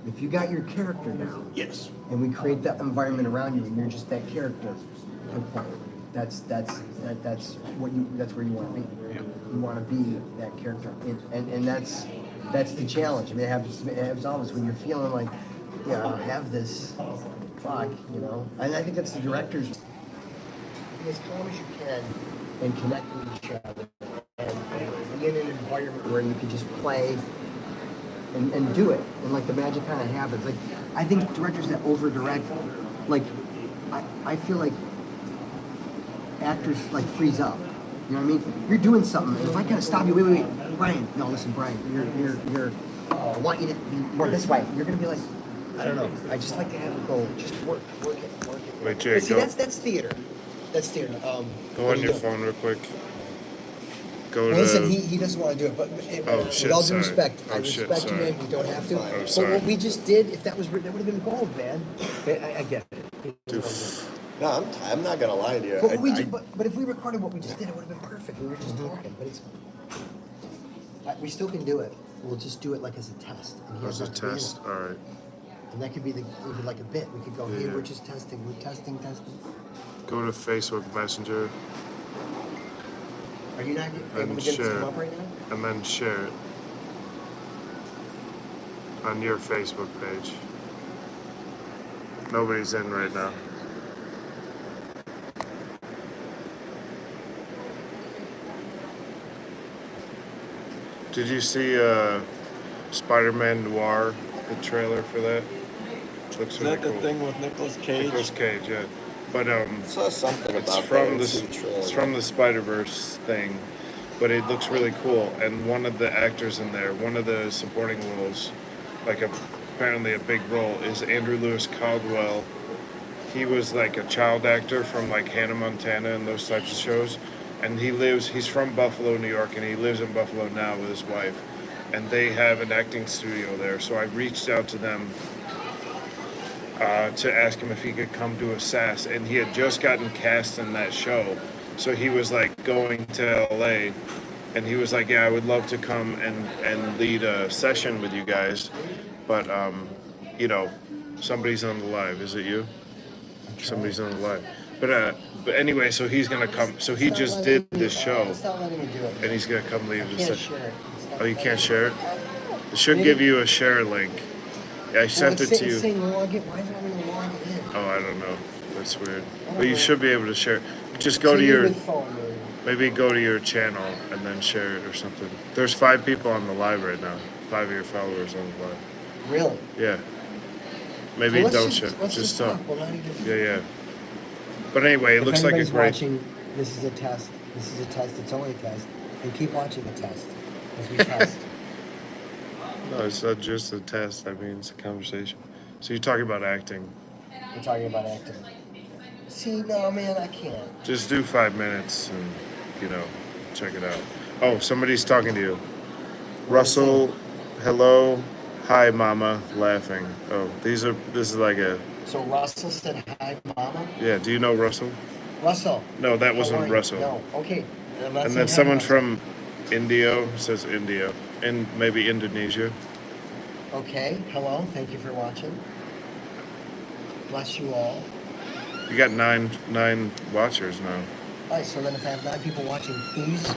If you got your character down, Yes. and we create that environment around you, and you're just that character, good point. That's what you. That's where you want to be. Yeah. You want to be that character, and that's the challenge. I mean, it happens always when you're feeling like, yeah, I have this, fuck, you know. And I think that's the director's. Be as calm as you can, and connect with each other, and be in an environment where you can just play. And do it, and like the magic kind of happens. Like I think directors that over direct, like I feel like actors like freeze up. You know what I mean? You're doing something, and if I kind of stop you, wait, Brian. No, listen, Brian. You're. I want you to be more this way. You're gonna be like, I don't know. I just like to have it go. Just work it. Wait, Jay, But see, go. that's theater. That's theater. Go on your phone real quick. Go Well, listen, to. he doesn't want to do it, but Oh, shit, with all due sorry. respect, Oh, I shit, respect you, sorry. man. You don't have to. Oh, But sorry. what we just did, if that was written, that would have been gold, man. But I get it. Dude, No, I'm not gonna lie to you. But if we recorded what we just did, it would have been perfect. We were just talking, but it's we still can do it. We'll just do it like as a test. And he As has a not to be in test. it. All right. And that could be even like a bit. We could go, Yeah, hey, yeah. we're just testing. We're testing. Go to Facebook Messenger Are you not able and to get it to share come it, up right now? and then share it on your Facebook page. Nobody's in right now. Did you see Spider-Man Noir, the trailer for that? Looks Is really that the cool. thing with Nicolas Cage? Nicolas Cage, yeah. But I saw something it's about from that. it's from the Spider-Verse thing, but it looks really cool. And one of the actors in there, one of the supporting roles, apparently a big role, is Andrew Lewis Caldwell. He was like a child actor from like Hannah Montana and those types of shows. And he's from Buffalo, New York, and he lives in Buffalo now with his wife. And they have an acting studio there. So I reached out to them to ask him if he could come do a SAS. And he had just gotten cast in that show. So he was like going to LA. And he was like, yeah, I would love to come and lead a session with you guys. But, somebody's on the live. Is it you? Somebody's on the live. But anyway, so he's gonna come. So he just did this show, Stop letting me do it. and he's gonna come leave the Can't session. share it. Oh, you can't share it? It should give you a share link. Yeah, I sent it to you. It's saying log in. Why is it only log in? Oh, I don't know. That's weird. But you should be able to share. Just go to Continue your, with phone, maybe. maybe go to your channel and then share it or something. There's 5 people on the live right now. 5 of your followers on the live. Really? Yeah. Maybe Well, don't share. let's Just talk. don't. We'll not even. Yeah. But anyway, it looks like a anybody's great. watching, this is a test. This is a test. It's only a test. And keep watching the test as we test. No, it's not just a test. I mean, it's a conversation. So you're talking about acting. We're talking about acting. See, no, man, I can't. Just do 5 minutes and, check it out. Oh, somebody's talking to you. Russell, hello, hi, mama, laughing. Oh, this is like a, So Russell said hi, mama. yeah, do you know Russell? Russell. No, that how wasn't are you? Russell. No, okay. And then someone from Indio says India, and maybe Indonesia. Okay, hello. Thank you for watching. Bless you all. You got nine watchers now. All right, so then if I have 9 people watching, please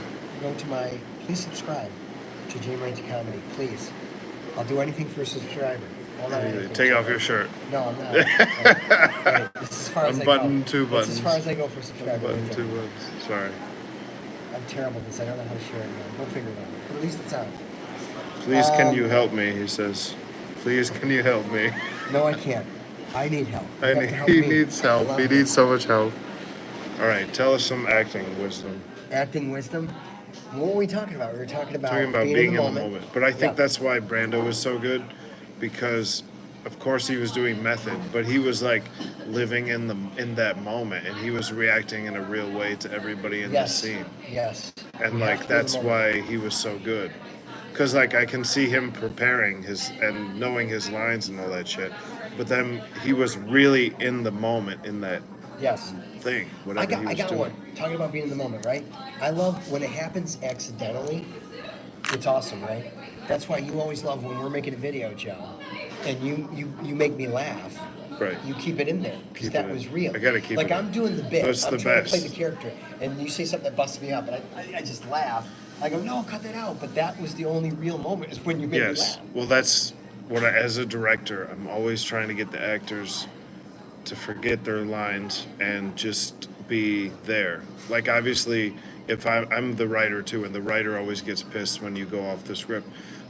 please subscribe to Jay Merante Comedy, please. I'll do anything for a subscriber. Well, not anything. Take off your shirt. No, I'm not. Right, this is as far as I go. Unbutton 2 That's buttons. as far as I go for subscriber. Button right 2 there. buttons. Sorry. I'm terrible at this. I don't know how to share it. We'll figure it out. But at least it's out. Please, can you help me? He says. Please, can you help me? No, I can't. I need help. You have to help He me. needs I help. love He it. needs so much help. All right, tell us some acting wisdom. Acting wisdom. What were we talking about? We were talking about Being in the moment. But I think Yeah. that's why Brando was so good, because of course he was doing method, but he was like living in that moment, and he was reacting in a real way to everybody in Yes. the scene. Yes. And We have like to be in the that's moment. why he was so good. Cause like I can see him preparing and knowing his lines and all that shit, but then he was really in the moment in that Yes. thing, whatever he was I got doing. one. Talking about being in the moment, right? I love when it happens accidentally. It's awesome, right? That's why you always love when we're making a video, Joe, and you make me laugh. Right. You keep it in there because Keep that it in. was real. I gotta keep like it in. I'm doing the bit. That's I'm the trying to play best. the character, and you say something that busts me up, and I just laugh. I go, no, cut that out. But that was the only real moment is when you made me Yes. laugh. Well, that's what as a director, I'm always trying to get the actors to forget their lines and just be there. Like obviously, if I'm the writer too, and the writer always gets pissed when you go off the script,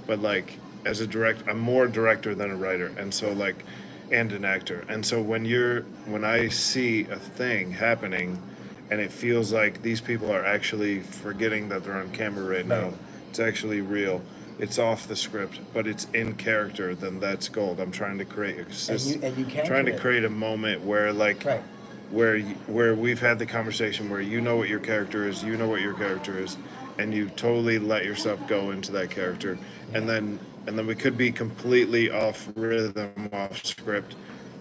but like as a director, I'm more a director than a writer, and so like, and an actor, and so when I see a thing happening, and it feels like these people are actually forgetting that they're on camera right now, Right. it's actually real. It's off the script, but it's in character. Then that's gold. I'm trying to create And you capture trying to it. create a moment where like Right. where we've had the conversation where you know what your character is, you know what your character is, and you totally let yourself go into that character, and then we could be completely off rhythm, off script,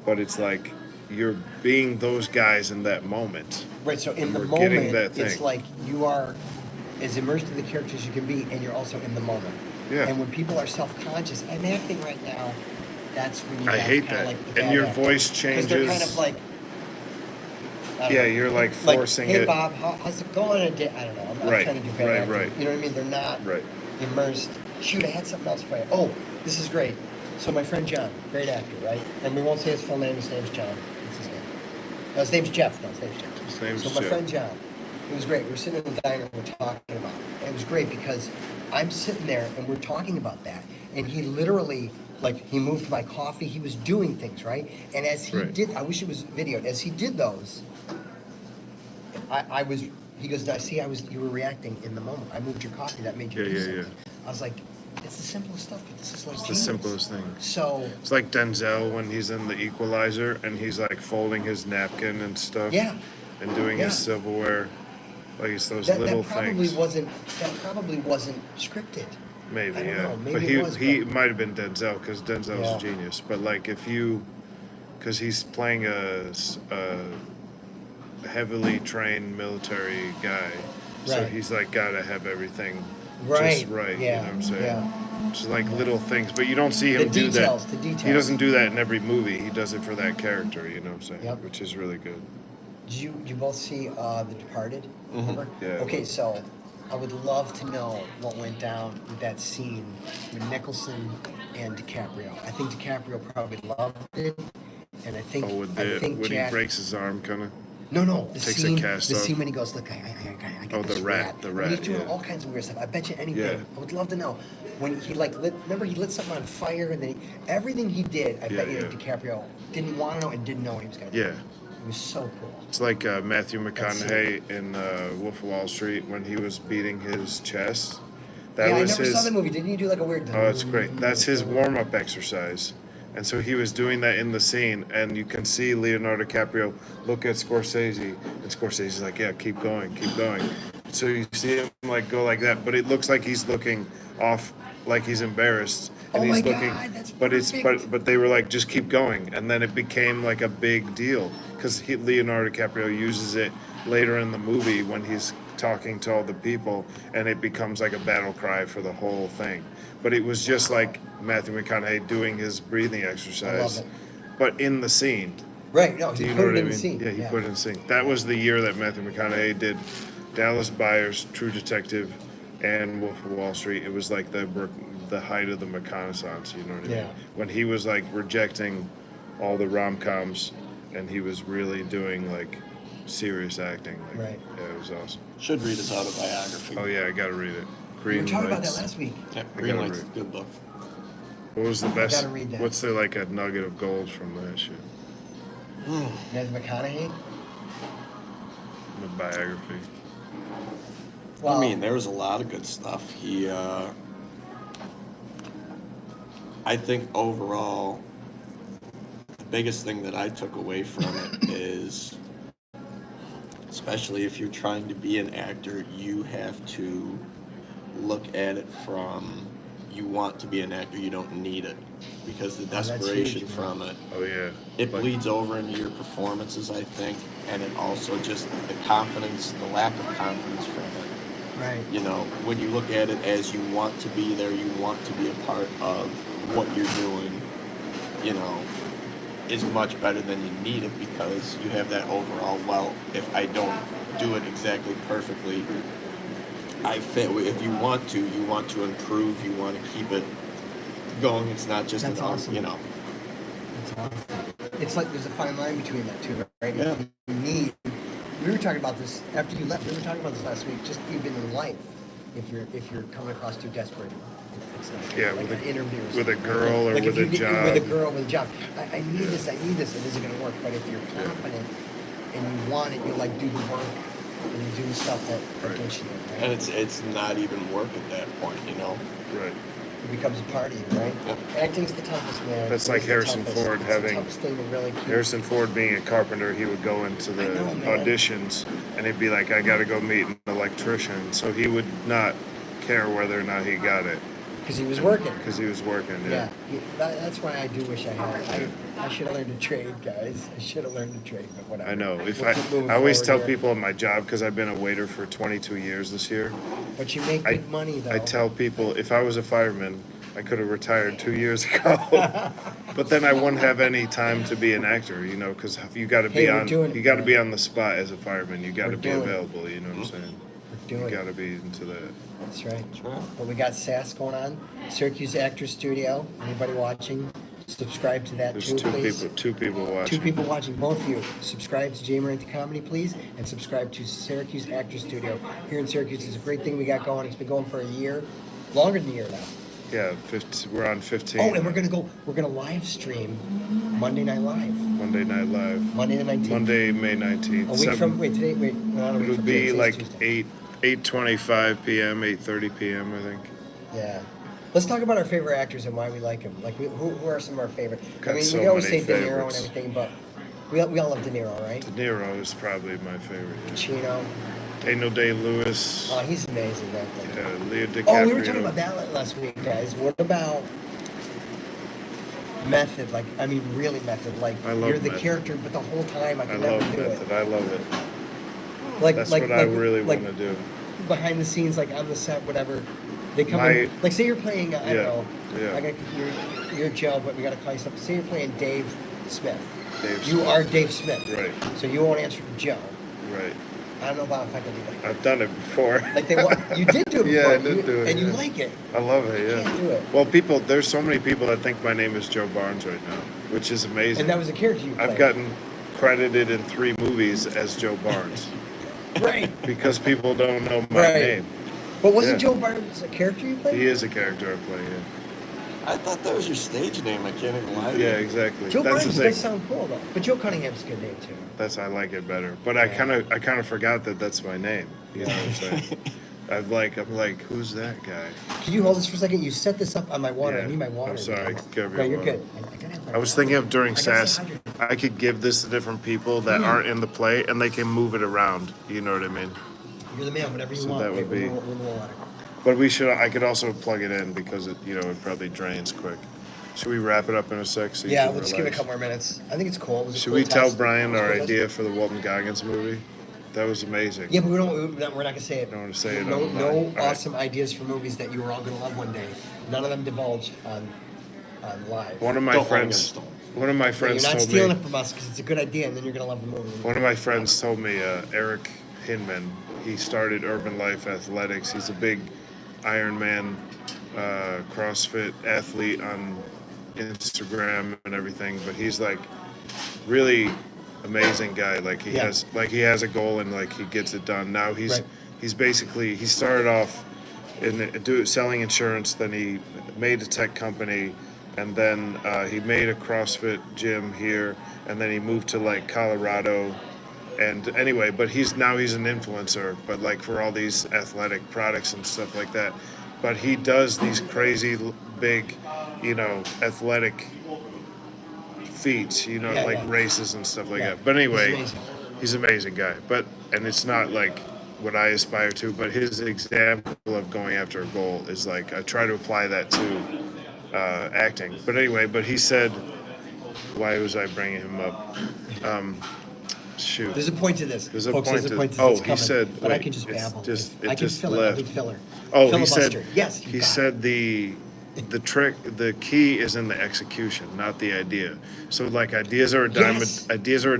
but it's like you're being those guys in that moment. Right. So in And the we're getting moment, that it's thing. like you are as immersed in the characters you can be, and you're also in the moment. Yeah. And when people are self-conscious, I'm acting right now. That's when you I have hate kinda that. like the And bad your actor. voice 'Cause they're kind changes. of like, I don't Yeah, know. you're like forcing hey it. Bob, how's it going? I don't know. I'm Right, trying to do bad right, acting. right. You know what I mean? They're not Right. immersed. Shoot, I had something else for you. Oh, this is great. So my friend John, great actor, right? And we won't say his full name. His name's John. That's his name. No, his name's Jeff. No, his name's Jeff. His name's so my Jeff. friend John, it was great. We were sitting in the diner, we're talking about it. And it was great because I'm sitting there and we're talking about that. And he literally, like, he moved my coffee. He was doing things, right? And as he Right. did, I wish it was videoed. As he did those, I was. He goes, I see. You were reacting in the moment. I moved your coffee. That made you do Yeah, something. yeah. I was like, it's the simplest stuff, but this is like It's the genius. simplest thing. So It's like Denzel when he's in The Equalizer and he's like folding his napkin and stuff. Yeah. And doing Yeah. his silverware. Like it's those that, little that probably things. wasn't scripted. Maybe, I don't yeah. know. Maybe But it was, he but- might have been Denzel because Denzel's Yeah. a genius. But like if you, because he's playing a heavily trained military guy, so Right. he's like got to have everything Right. just right. Yeah. You know what I'm saying? Yeah. Just like little things, but you don't see him The do details, that. the details. He doesn't do that in every movie. He does it for that character. You know what I'm saying? Yep. Which is really good. Did you both see The Departed? Remember? Yeah. Okay, so I would love to know what went down with that scene with Nicholson and DiCaprio. I think DiCaprio probably loved it, and I think Oh, with I think when Jack. he breaks his arm, kind of. No, the Takes the scene. cast The off. scene when he goes, look, I got Oh, the this rat, the I mean, he's rat, doing yeah. all kinds of weird stuff. I bet you anything. Yeah. I would love to know when he like lit. Remember, he lit something on fire, and then everything he did. I bet you yeah. DiCaprio didn't want to know and didn't know what he was gonna do. Yeah. It was so cool. It's like Matthew That's McConaughey in Wolf of Wall Street when he was beating his chest. That Yeah, I was never his. saw the movie. Didn't you do like a weird? Oh, it's great. That's his warm-up exercise. And so he was doing that in the scene, and you can see Leonardo DiCaprio look at Scorsese, and Scorsese's like, "Yeah, keep going, keep going." So you see him like go like that, but it looks like he's looking off, like he's embarrassed, and Oh he's my looking. God, that's but it's perfect. but they were like, "Just keep going," and then it became like a big deal because Leonardo DiCaprio uses it later in the movie when he's talking to all the people, and it becomes like a battle cry for the whole thing. But it was just like Matthew McConaughey doing his breathing exercise, it. but in the scene. Right. No, Do he you put know it what I in mean? the scene. Yeah, he put it in the scene. That was the year that Matthew McConaughey did Dallas Buyers, True Detective, and Wolf of Wall Street. It was like the height of the reconnaissance. You know what I mean? Yeah. When he was like rejecting all the rom-coms, and he was really doing like serious acting. Like, Right. Yeah, it was awesome. Should read his autobiography. Oh yeah, I gotta read it. We were Green talking about that Lights. last week. Yeah, I Green gotta Lights is a read. good book. What was the best? gotta read that. What's the like a nugget of gold from that shit? Matthew McConaughey. The biography. Well, I mean, there was a lot of good stuff. I think overall, the biggest thing that I took away from it is, especially if you're trying to be an actor, you have to look at it from, you want to be an actor, you don't need it. Because the that's desperation huge, man. from it, Oh yeah. it Like- bleeds over into your performances, I think, and it also just the confidence, the lack of confidence from it. right. You know, when you look at it as you want to be there, you want to be a part of what you're doing, you know, is much better than you need it because you have that overall, well, if I don't do it exactly perfectly, I fail. If you want to improve, you want to keep it going. It's not just That's awesome. you know. It's awesome. It's like there's a fine line between that too, right? Yeah. You need. We were talking about this after you left. We were talking about this last week. Just even in life, if you're coming across too desperate, it's not Yeah, like with an interview, or with a something. girl or Like with if a you, job. with a girl with a job. I need this. I need this. It isn't going to work. But if you're confident and you want it, you like do the work and you do the stuff that gets you there. And Right? it's not even work at that point, you know. Right. It becomes a party, right? Yeah. Acting's the toughest, man. That's It like is the Harrison toughest. Ford It's having- the toughest thing to really keep. Harrison Ford being a carpenter, he would go into the I know, man. auditions and he'd be like, I gotta go meet an electrician. So he would not care whether or not he got it Because he was working. because he was working. Yeah, that's why I do wish I had. I should have learned to trade, guys. I should have learned to trade, but whatever. I know. If We'll keep moving I always tell forward here. people at my job, because I've been a waiter for 22 years this year, But you make big money, though. I tell people if I was a fireman, I could have retired 2 years ago. But then I wouldn't have any time to be an actor, you know, because you got to be Hey, we're on. doing it, You got to man. be on the spot as a fireman. You got We're to be doing it. available. You know what I'm saying? We're doing You got it. to be into that. That's right. That's right. But we got SAS going on. Syracuse Actors Studio. Anybody watching, subscribe to that There's too, please. two people watching. Two people watching, both of you. Subscribe to Merante Comedy, please, and subscribe to Syracuse Actors Studio. Here in Syracuse, it's a great thing we got going. It's been going for a year, longer than a year now. Yeah, we're on 15. Oh, and we're gonna live stream Monday Night Live, Monday Night Live. Monday the 19th. Monday, May 19th. A week from today. Wait, not a week It'll from be today. like Today's Tuesday. 8:25 p.m., 8:30 p.m. I think. Yeah. Let's talk about our favorite actors and why we like them. Like, who are some of our favorite? Got I mean, so we always say many De Niro and favorites. everything, but we all love De Niro, right? De Niro is probably my favorite. Yeah. Pacino. Daniel Day-Lewis. Oh, he's amazing. That thing. Leo DiCaprio. Oh, we were talking about that last week, guys. What about method? Like, I mean, really method. Like, I love you're the Method. character, but the whole time I I can love never do Method. it. I love it. Like, That's like, what I like, really like want to do. behind the scenes, like on the set, whatever. They come My- in. Like, say you're playing. I Yeah, don't know. yeah. I got you're Joe, but we got to call you something. Say you're playing Dave Smith. Dave You Smith. are Dave Smith. Right. So you won't answer to Joe. Right. I don't know about if I can do that. I've done it before. Like they want you did do it before. Yeah, I did you, do it, and you yeah. like it. I love it, yeah. Can't do it. Well, there's so many people that think my name is Joe Barnes right now, which is amazing. And that was a character you played. I've gotten credited in 3 movies as Joe Barnes right. because people don't know my Right. name. But wasn't Yeah. Joe Barnes a character you played? He is a character I play, yeah. I thought that was your stage name. I can't even lie to Yeah, you. exactly. Joe That's Barnes the does thing. sound cool though. But Joe Cunningham's a good name too. I like it better. But I Yeah. kind of forgot that that's my name. You know what I'm saying? I'm like, who's that guy? Can you hold this for a second? You set this up on my water. Yeah. I need my water. I'm sorry. man. Gotta be No, on you're water. good. I gotta have my I was water. thinking of during I gotta SAS, stay hydrated. I could give this to different people that aren't in the play, and they can move it around. You know what I mean? You're the man. Whatever you So want. that would Okay, be- we're water. But I could also plug it in because it probably drains quick. Should we wrap it up in a sec? So you Yeah, can let's give it a relax? couple more minutes. I think it's cool. It was a Should cool we tell test. Brian It was a our cool test. idea for the Walton Goggins movie? That was amazing. Yeah, but we're not gonna say it. Don't wanna say it No, on the no line. All right. awesome ideas for movies that you were all gonna love one day. None of them divulged on live. One of my Don't hold friends, against them. one of my Yeah, friends you're not told stealing me. it from us because it's a good idea, and then you're gonna love the movie. One of my friends told me, Eric Hinman. He started Urban Life Athletics. He's a big Ironman, CrossFit athlete on Instagram and everything. But he's like really amazing guy. Like he Yeah. has a goal and like he gets it done. Now Right. he started off selling insurance. Then he made a tech company, and then he made a CrossFit gym here, and then he moved to like Colorado. And anyway, but he's an influencer, but like for all these athletic products and stuff like that. But he does these crazy big, athletic feats, Yeah, like yeah. races and stuff like Yeah. that. But anyway, He's amazing. he's an amazing guy. And it's not like what I aspire to, but his example of going after a goal is like, I try to apply that to acting. But anyway, he said, why was I bringing him up? Shoot. There's a point to this. There's a Folks, point there's a to- point to oh, this he coming, said- but I wait, can just it's babble. just- I it can just fill it. I'll be left. filler. Oh, Filibuster. he said. Yes, you He got it. said the key is in the execution, not the idea. So like ideas are a Yes.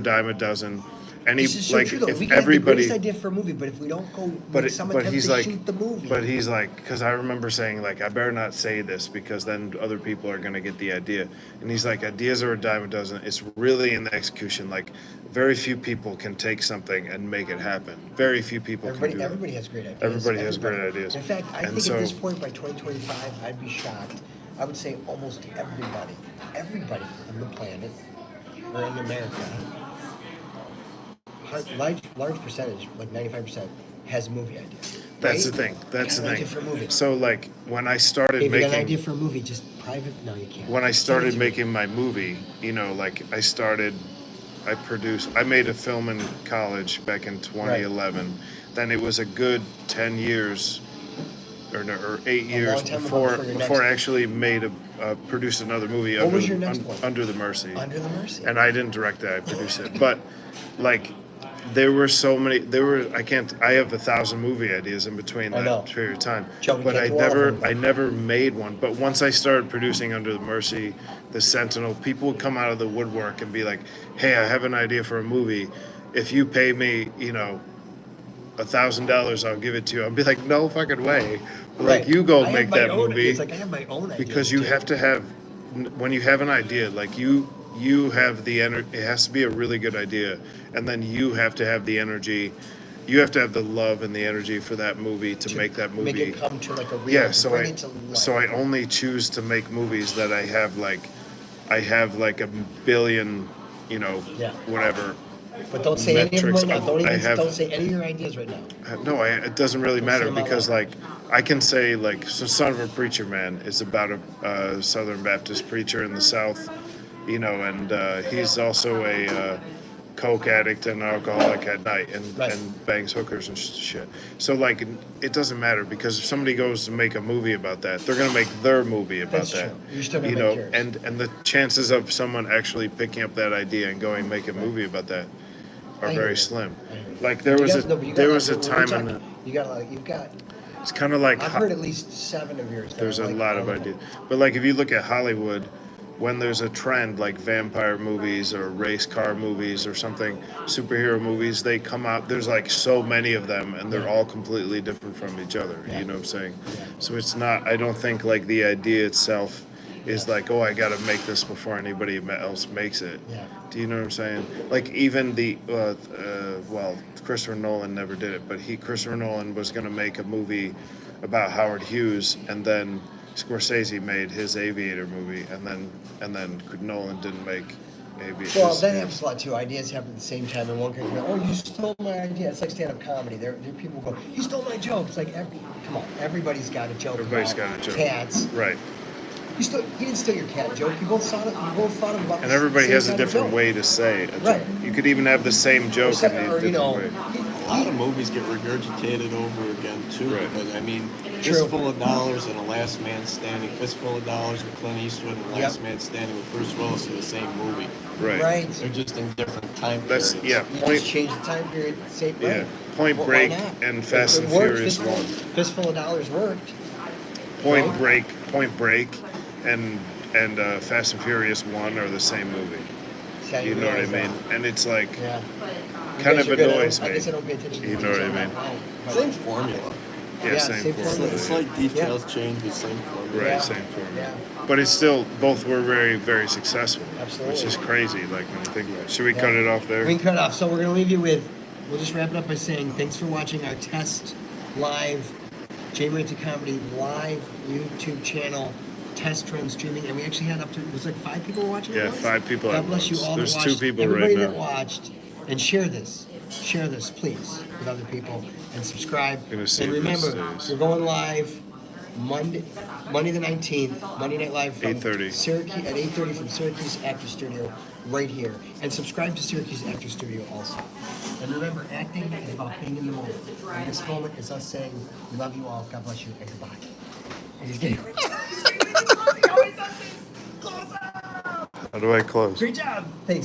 dime a dozen. Any This is so like true, though. if We can have the everybody, greatest idea for a movie, but if we don't go but make some but attempt he's to like, shoot the movie, but he's like, because I remember saying like I better not say this because then other people are gonna get the idea. And he's like, ideas are a dime a dozen. It's really in the execution. Like very few people can take something and make it happen. Very few people can do everybody it. has great ideas. Everybody has great ideas. In fact, I And think so- at this point by 2025, I'd be shocked. I would say almost everybody on the planet or in America, large percentage, like 95%, has a movie idea. That's right? the thing. That's You the got an thing. idea for a movie. So like when I started If you got an making idea for a movie, just private. No, you can't. when I Send it started to me. making my movie, you know, like I made a film in college back in 2011. Then it was a good 10 years or 8 years long time before before your before I next- actually produced another movie. What was your next one? Under the Mercy. Under the Mercy. And I didn't direct it, I produced it. But like there were so many I have 1,000 movie ideas in between I know. that period of time. Joe, we But can't do all of them. I never made one. But once I started producing Under the Mercy, The Sentinel, people would come out of the woodwork and be like, "Hey, I have an idea for a movie. If you pay me, you know, $1,000, I'll give it to you." I'll be like, "No fucking way!" Like you go I have make my that own- movie It's like I have my own idea. because you have to have when you have an idea, like you have the energy. It has to be a really good idea, and then you have to have the energy. You have to have the love and the energy for that movie to make that movie. Make it come to like a real. Yeah, so bring it to life. I only choose to make movies that I have like a billion, you know, Yeah. whatever. But don't say any of them metrics. right now. Don't I say any of your ideas right now. No, it doesn't really matter them out because loud. like I can say like so Son of a Preacher Man is about a Southern Baptist preacher in the South, you know, and he's also a coke addict and alcoholic at night Right. and bangs hookers and shit. So like it doesn't matter because if somebody goes to make a movie about that, they're gonna make their movie about That's that. true. You're still gonna you make know, yours. and the chances of someone actually picking up that idea and going and make a movie about that are I hear very you. slim. I hear you. Like there You was got- no, but you got there lot- was a we're time talking- in You got a lot. You've got. it's kind of like I've heard at least 7 of yours. that there's are a like, lot of oh, ideas. But like if you look at Hollywood, when there's a trend like vampire movies or race car movies or something, superhero movies, they come out. There's like so many of them, and they're all completely different from each other. Yeah. You know what I'm saying? Yeah. So it's not. I don't think like the idea itself is like, oh, I got to make this before anybody else makes it. Yeah. Do you know what I'm saying? Like even the well, Christopher Nolan never did it, but Christopher Nolan was going to make a movie about Howard Hughes, and then Scorsese made his Aviator movie, and then Nolan didn't make Aviator. Well, that happens a lot too. Ideas happen at the same time, and one can go, "Oh, you stole my idea." It's like stand-up comedy. There are people go, "He stole my joke." It's like, come on, everybody's got a joke. Everybody's about got a joke. Cats. Right. He didn't steal your cat joke. You both thought of about. And the everybody same has a kind of different joke. way to say a joke. Right. You could even have the same joke in a Or, you different know, way. A lot of movies get regurgitated over again too. Right. Because I mean, True. Fistful of Dollars and A Last Man Standing, Fistful of Dollars with Clint Eastwood and Last Yep. Man Standing with Bruce Willis are the same movie. Right. Right. They're just in different time That's periods. yeah. You Point. just change the time period. Same. Yeah. Right. Point Well, Break why not? and Fast It and worked. Furious Fistful of Dollars worked. Point Right. Break, and Fast and Furious 1 are the same movie. See how You know what I realize mean? that? And it's like Yeah. kind guys of are good. annoys I me. guess I don't pay attention to You the know what I details mean? now. But- Same formula. Yeah, Yeah, same same formula. formula. Slight details change, but same formula. Right, Yeah. same formula. Yeah. But it's still both were very, very successful. Absolutely. Which is crazy, like when you think about it. Should we Yeah. cut it off there? We can cut it off. So we're gonna leave you with. We'll just wrap it up by saying thanks for watching our test live Merante Comedy live YouTube channel. Test trend streaming, and we actually had up to it was like 5 people watching. Yeah, at once? 5 people God at bless you once. all. There's that 2 watched. people Everybody right that now. watched, and share this, please, with other people, and subscribe. Gonna save And remember, this, we're going live Monday the 19th, Monday Night Live from 8:30. Syracuse at 8:30 from Syracuse Actor Studio, right here. And subscribe to Syracuse Actor Studio also. And remember, acting is about being in the moment. And this moment is us saying, "We love you all. God bless you, and goodbye." And he's getting. How do I close? Great job. Thanks.